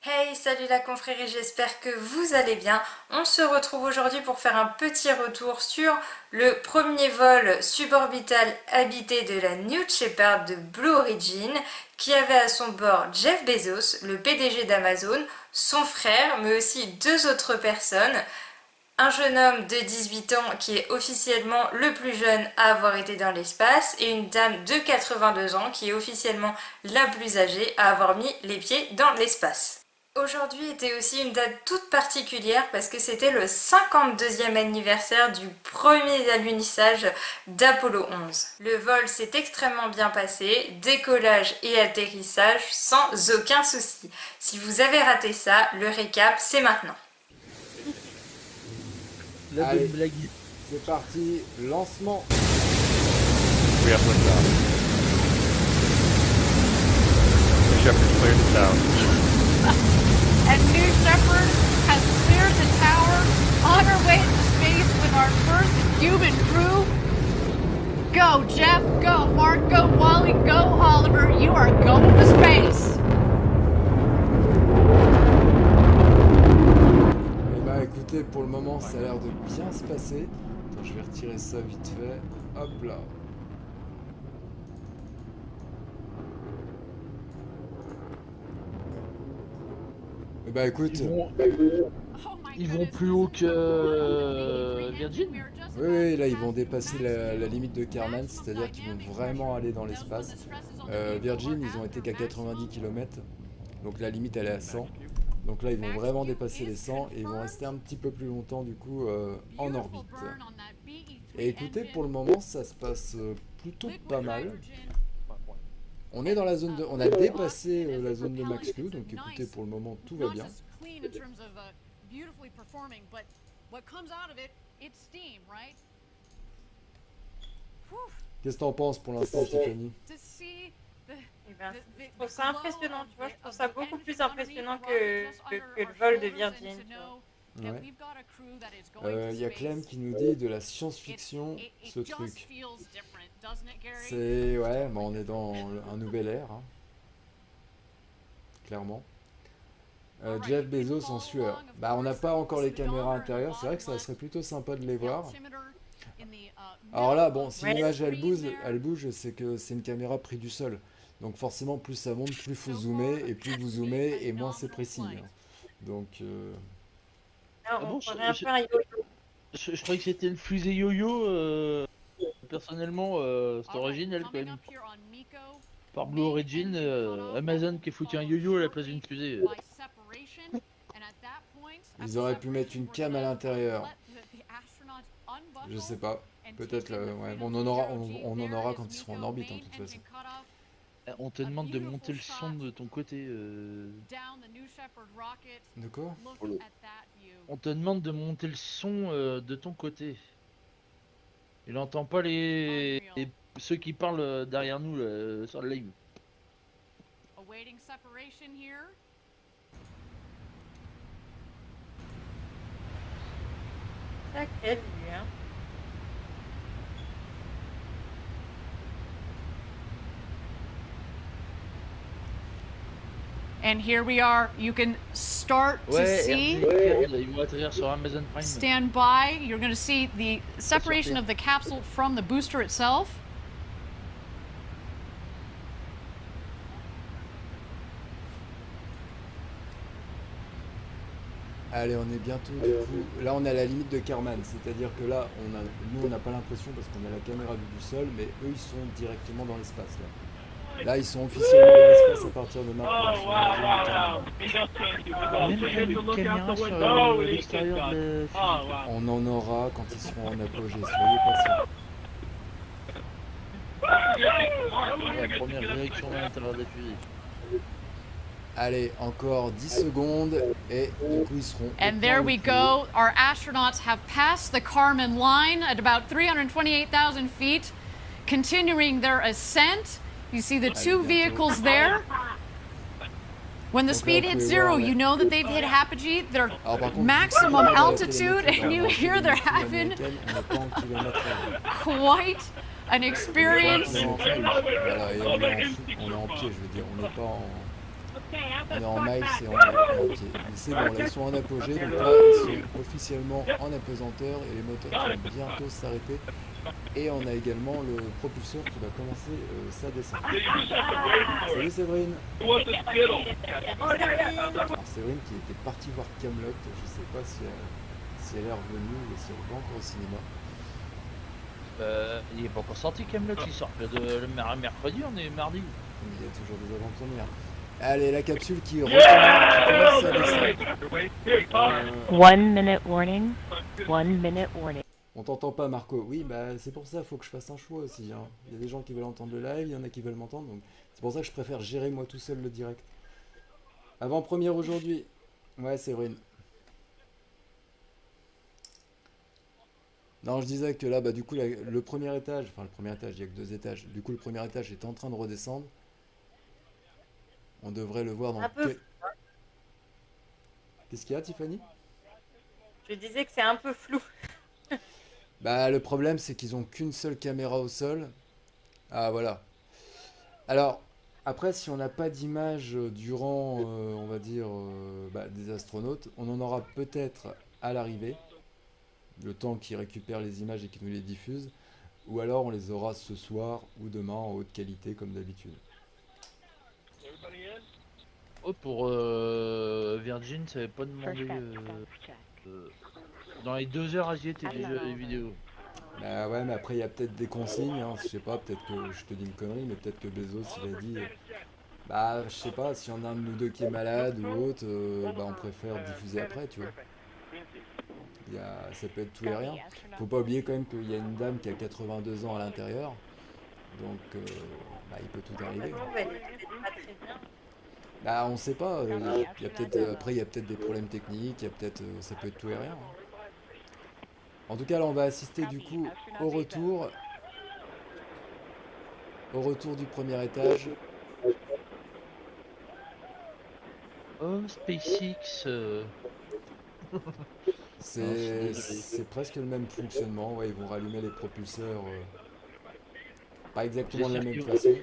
Hey, salut la confrérie, j'espère que vous allez bien. On se retrouve aujourd'hui pour faire un petit retour sur le premier vol suborbital habité de la New Shepard de Blue Origin, qui avait à son bord Jeff Bezos, le PDG d'Amazon, son frère, mais aussi deux autres personnes. Un jeune homme de 18 ans qui est officiellement le plus jeune à avoir été dans l'espace et une dame de 82 ans qui est officiellement la plus âgée à avoir mis les pieds dans l'espace. Aujourd'hui était aussi une date toute particulière parce que c'était le 52e anniversaire du premier alunissage d'Apollo 11. Le vol s'est extrêmement bien passé, décollage et atterrissage sans aucun souci. Si vous avez raté ça, le récap c'est maintenant. La bonne Allez, blague. c'est parti, lancement. We have liftoff. The Shepard cleared the tower. And New Shepard has cleared the tower on her way to space with our first human crew. Go, Jeff, go, Mark, go, Wally, go, Oliver. You are going to space. Eh bah écoutez, pour le moment ça a l'air de bien se passer. Attends, je vais retirer ça vite fait. Hop là. Eh bah écoute, Ils vont plus haut que Virgin. oui, là ils vont dépasser la limite de Kármán, c'est-à-dire qu'ils vont vraiment aller dans l'espace. Virgin, ils ont été qu'à 90 km, donc la limite elle est à 100. Donc là ils vont vraiment dépasser les 100 et ils vont rester un petit peu plus longtemps du coup en orbite. Et écoutez, pour le moment ça se passe plutôt pas mal. On est dans la zone de... On a dépassé la zone de max Q, donc écoutez, pour le moment tout va bien. Qu'est-ce que t'en penses pour l'instant, Tiffany? Eh ben, je trouve ça impressionnant, tu vois, je trouve ça beaucoup plus impressionnant que le vol de Virgin. Ouais. Y a Clem qui nous dit de la science-fiction, ce truc. C'est... Ouais, bah on est dans un nouvel ère, hein. Clairement. Jeff Bezos en sueur. Bah on n'a pas encore les caméras intérieures, c'est vrai que ça serait plutôt sympa de les voir. Alors là, bon, si l'image elle bouge, c'est que c'est une caméra prise du sol. Donc forcément, plus ça monte, plus faut zoomer, et plus vous zoomez, et moins c'est précis, hein. Donc... Ah bon, je croyais que c'était une fusée yo-yo. Personnellement, c'est original quand même. Par Blue Origin, Amazon qui a foutu un yo-yo à la place d'une fusée. Ils auraient pu mettre une cam à l'intérieur. Je sais pas. Peut-être, ouais. On en aura quand ils seront en orbite, en toute façon. On te demande de monter le son de ton côté. De quoi? On te demande de monter le son de ton côté. Il entend pas ceux qui parlent derrière nous là, sur le live. Sacré lui, hein. And here we are. You can start to see. Ils vont atterrir sur Amazon Prime. Stand by. You're going to see the separation of the capsule from the booster itself. Allez, on est bientôt du coup. Là, on est à la limite de Kármán, c'est-à-dire que là, nous, on n'a pas l'impression parce qu'on a la caméra vue du sol, mais eux, ils sont directement dans l'espace. Là, ils sont officiellement dans l'espace à partir de maintenant. On en aura quand ils seront en apogée, soyez patients. La première direction à l'intérieur de la fusée. Allez, encore 10 secondes et du coup ils seront... And there we go. Our astronauts have passed the Kármán line at about 328,000 feet, continuing their ascent. You see the two vehicles there. When the speed hits zero, you know that they've hit apogee, their maximum altitude, and you hear they're having quite an experience. Voilà, et on est en pied, je veux dire, on n'est pas On est en miles et en pied. Mais c'est bon, là ils sont en apogée, donc là ils sont officiellement en apesanteur et les moteurs vont bientôt s'arrêter. Et on a également le propulseur qui va commencer sa descente. Salut Séverine. Alors Séverine qui était partie voir Kaamelott, je sais pas si elle est revenue ou si elle est pas encore au cinéma. Il est pas encore sorti Kaamelott, il sort le mercredi, on est mardi. Il y a toujours des avant-premières. Allez, la capsule qui recommence sa descente. 1 minute warning. 1 minute warning. On t'entend pas Marco. Oui, bah c'est pour ça, faut que je fasse un choix aussi. Hein. Il y a des gens qui veulent entendre le live, il y en a qui veulent m'entendre, donc c'est pour ça que je préfère gérer moi tout seul le direct. Avant-première aujourd'hui. Ouais, Séverine. Non, je disais que là, bah du coup, le premier étage, enfin le premier étage, il n'y a que 2 étages. Du coup, le premier étage est en train de redescendre. On devrait le voir dans quel... Qu'est-ce qu'il y a, Tiffany? Je disais que c'est un peu flou. Bah le problème c'est qu'ils ont qu'une seule caméra au sol. Ah voilà. Alors après si on n'a pas d'image durant on va dire des astronautes, on en aura peut-être à l'arrivée. Le temps qu'ils récupèrent les images et qu'ils nous les diffusent. Ou alors on les aura ce soir ou demain en haute qualité comme d'habitude. Oh, pour Virgin, ça avait pas demandé... dans les 2 heures, j'y étais déjà les vidéos. Bah ouais, mais après il y a peut-être des consignes, hein. Je sais pas, peut-être que je te dis une connerie, mais peut-être que Bezos il a dit bah je sais pas, s'il y en a un de nous deux qui est malade ou autre, bah on préfère diffuser après, tu vois. Ça peut être tout et rien. Faut pas oublier quand même qu'il y a une dame qui a 82 ans à l'intérieur, donc bah, il peut tout arriver. Bah on sait pas, il y a peut-être après il y a peut-être des problèmes techniques, il y a peut-être ça peut être tout et rien. En tout cas là on va assister du coup au retour du premier étage. Oh SpaceX C'est presque le même fonctionnement, ouais, ils vont rallumer les propulseurs pas exactement de la même façon.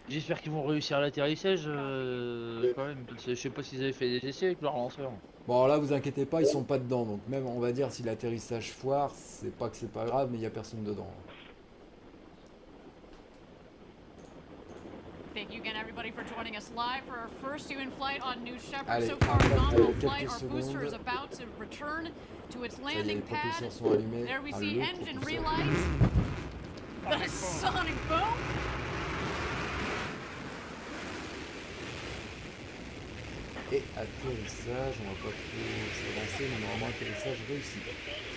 J'espère qu'ils vont réussir l'atterrissage quand même, parce que je sais pas s'ils avaient fait des essais avec leur lanceur. Bon alors là vous inquiétez pas, ils sont pas dedans, donc même on va dire si l'atterrissage foire, c'est pas que c'est pas grave, mais il y a personne dedans. Thank you again, everybody, for joining us live for our first human flight on New Shepard. Allez, So far, nominal quelques flight. Our booster is secondes. about to return to its Ça y est, les landing pad. propulseurs sont allumés. There we Ah, see le engine propulseur. relights. The sonic boom. Et atterrissage, on va pas trop s'avancer, mais normalement atterrissage réussi.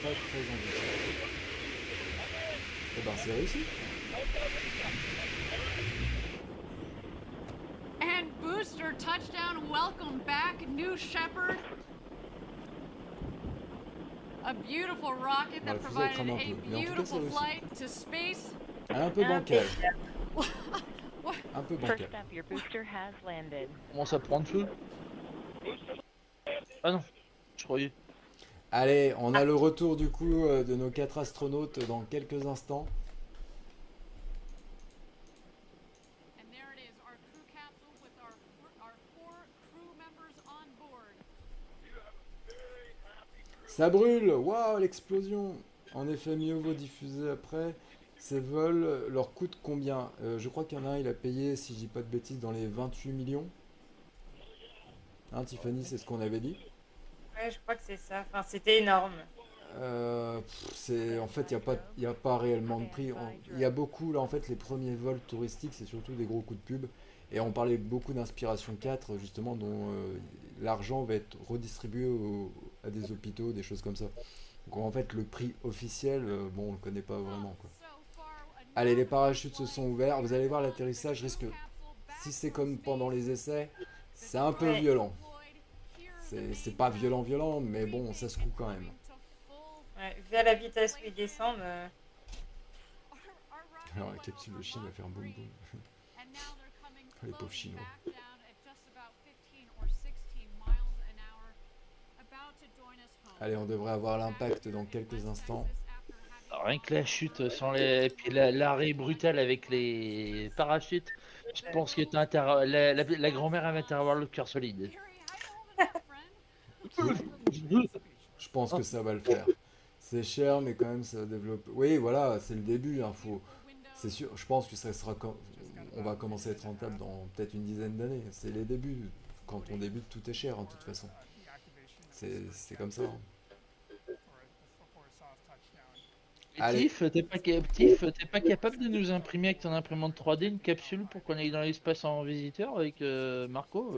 Très très ambitieux. Et ben c'est réussi. And booster touchdown. Welcome back, New Shepard. A beautiful rocket that Ouais, le fusée provided crame un a peu, mais en tout cas, beautiful c'est réussi. flight to space. Elle est un peu bancale. What? Un peu First bancale. up, your booster has landed. Comment ça prend feu? Ah non, je croyais. Allez, on a le retour du coup de nos 4 astronautes dans quelques instants. And there it is, our crew capsule with our 4 crew members on board. Ça brûle! Waouh, l'explosion! En effet, mieux vaut diffuser après. Ces vols leur coûtent combien? Je crois qu'il y en a un, il a payé, si je dis pas de bêtises, dans les 28 millions. Hein, Tiffany, c'est ce qu'on avait dit. Ouais, je crois que c'est ça. Enfin, c'était énorme. En fait, il n'y a pas réellement de prix. Il y a beaucoup, là, en fait, les premiers vols touristiques, c'est surtout des gros coups de pub. Et on parlait beaucoup d'Inspiration 4, justement, dont l'argent va être redistribué à des hôpitaux, des choses comme ça. Donc, en fait, le prix officiel, bon, on le connaît pas vraiment, quoi. Allez, les parachutes se sont ouverts. Vous allez voir, l'atterrissage risque, si c'est comme pendant les essais, c'est un peu violent. C'est pas violent, mais bon, ça se coud quand même. Ouais, vu à la vitesse où ils descendent. Alors la capsule de Chine va faire boum boum. Les pauvres Chinois. Allez, on devrait avoir l'impact dans quelques instants. Rien que la chute sans les... Et puis l'arrêt brutal avec les parachutes. Je pense que la grand-mère va avoir le cœur solide. Je pense que ça va le faire. C'est cher, mais quand même, ça développe. Oui, voilà, c'est le début. Hein, c'est sûr, je pense que ça sera on va commencer à être rentable dans peut-être une dizaine d'années. C'est les débuts. Quand on débute, tout est cher, hein, de toute façon. C'est comme ça. Hein. Allez. Tiff, t'es pas capable de nous imprimer avec ton imprimante 3D une capsule pour qu'on aille dans l'espace en visiteur avec Marco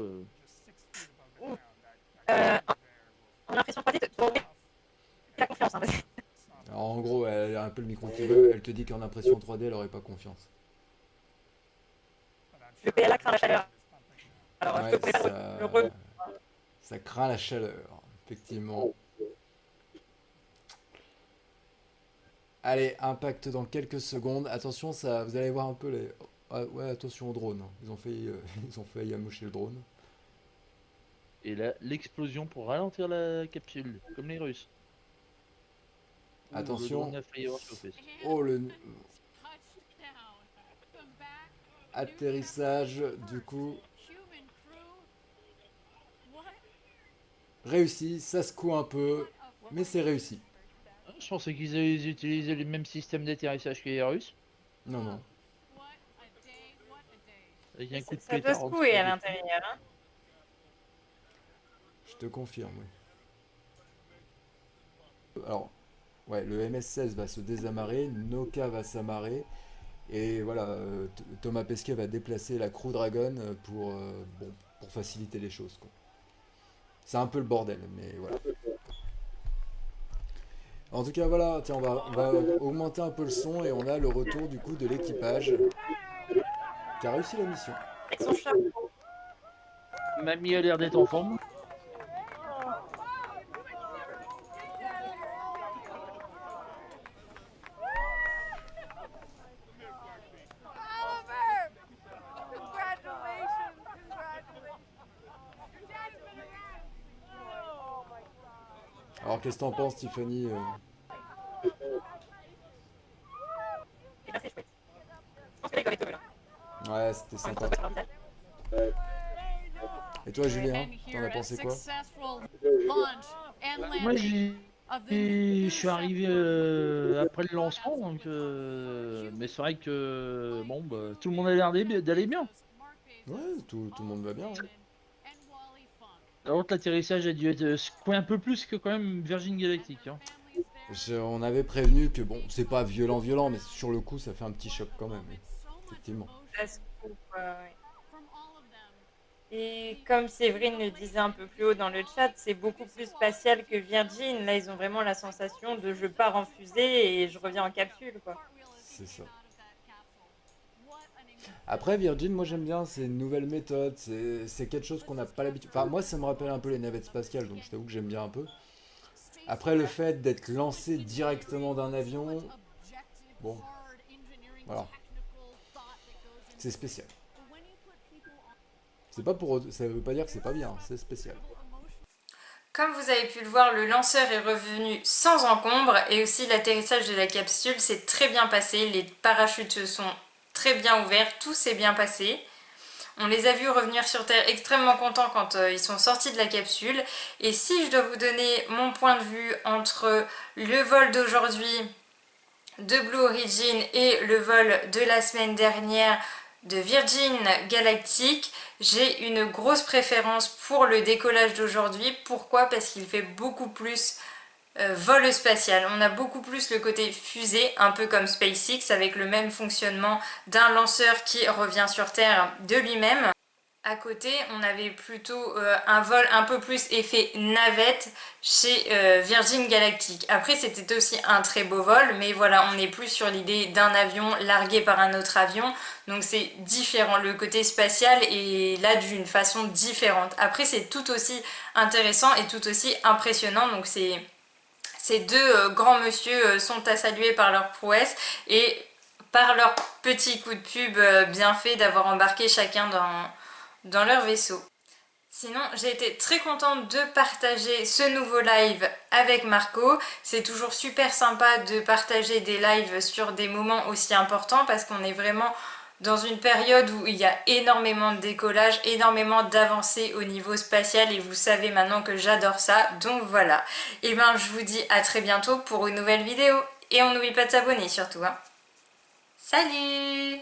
En impression 3D, tu aurais la confiance. Hein, Alors, en gros, elle a un peu le micro qui veut. Elle te dit qu'en impression 3D, elle aurait pas confiance. le PLA craint la chaleur. Alors, Ouais, je te prépare le ça craint la chaleur, effectivement. Allez, impact dans quelques secondes. Attention, ça, vous allez voir un peu les. Ah, ouais, attention au drone. Hein. Ils ont failli amocher le drone. Et là, l'explosion pour ralentir la capsule, comme les Russes. Attention. Le drone a failli avoir chauffé. Oh, le atterrissage, du coup, réussi. Ça secoue un peu, mais c'est réussi. Je pensais qu'ils avaient utilisé le même système d'atterrissage que les Russes. Non, non. Avec un coup de Ça doit pétard. secouer à l'intérieur. Hein. Je te confirme, oui. Alors, ouais, le MS-16 va se désamarrer, Noka va s'amarrer, et voilà, Thomas Pesquet va déplacer la Crew Dragon pour faciliter les choses, quoi. C'est un peu le bordel, mais voilà. En tout cas, voilà, tiens, on va augmenter un peu le son, et on a le retour, du coup, de l'équipage qui a réussi la mission. Avec son chapeau. Mamie a l'air d'être en forme. Alors, qu'est-ce que t'en penses, Tiffany Et là, c'est chouette. Je pense que l'école est heureux, là. Ouais, c'était sympa. Et toi, Julien, t'en as pensé quoi? Moi, je suis arrivé après le lancement, donc, mais c'est vrai que bon, bah, tout le monde a l'air d'aller bien. Ouais, tout le monde va bien. Hein. Par contre, l'atterrissage a dû être secoué un peu plus que quand même Virgin Galactic. Hein. On avait prévenu que bon, c'est pas violent, mais sur le coup, ça fait un petit choc quand même. Effectivement. Ça secoue, quoi, ouais. Et comme Séverine le disait un peu plus haut dans le chat, c'est beaucoup plus spatial que Virgin. Là, ils ont vraiment la sensation de je pars en fusée et je reviens en capsule, quoi. C'est ça. Après, Virgin, moi j'aime bien, c'est une nouvelle méthode, c'est quelque chose qu'on n'a pas l'habitude. Enfin, moi ça me rappelle un peu les navettes spatiales, donc je t'avoue que j'aime bien un peu. Après, le fait d'être lancé directement d'un avion, bon, voilà. C'est spécial. C'est pas pour, ça veut pas dire que c'est pas bien, c'est spécial. Comme vous avez pu le voir, le lanceur est revenu sans encombre et aussi l'atterrissage de la capsule s'est très bien passé. Les parachutes se sont très bien ouverts, tout s'est bien passé. On les a vus revenir sur Terre extrêmement contents quand ils sont sortis de la capsule. Et si je dois vous donner mon point de vue entre le vol d'aujourd'hui de Blue Origin et le vol de la semaine dernière de Virgin Galactic, j'ai une grosse préférence pour le décollage d'aujourd'hui. Pourquoi? Parce qu'il fait beaucoup plus vol spatial. On a beaucoup plus le côté fusée, un peu comme SpaceX, avec le même fonctionnement d'un lanceur qui revient sur Terre de lui-même. À côté, on avait plutôt un vol un peu plus effet navette chez Virgin Galactic. Après, c'était aussi un très beau vol, mais voilà, on n'est plus sur l'idée d'un avion largué par un autre avion. Donc c'est différent, le côté spatial est là d'une façon différente. Après, c'est tout aussi intéressant et tout aussi impressionnant. Donc ces deux grands monsieur sont à saluer par leur prouesse et par leur petit coup de pub bien fait d'avoir embarqué chacun dans leur vaisseau. Sinon, j'ai été très contente de partager ce nouveau live avec Marco. C'est toujours super sympa de partager des lives sur des moments aussi importants parce qu'on est vraiment dans une période où il y a énormément de décollage, énormément d'avancées au niveau spatial et vous savez maintenant que j'adore ça, donc voilà. Et ben je vous dis à très bientôt pour une nouvelle vidéo et on n'oublie pas de s'abonner surtout, hein. Salut!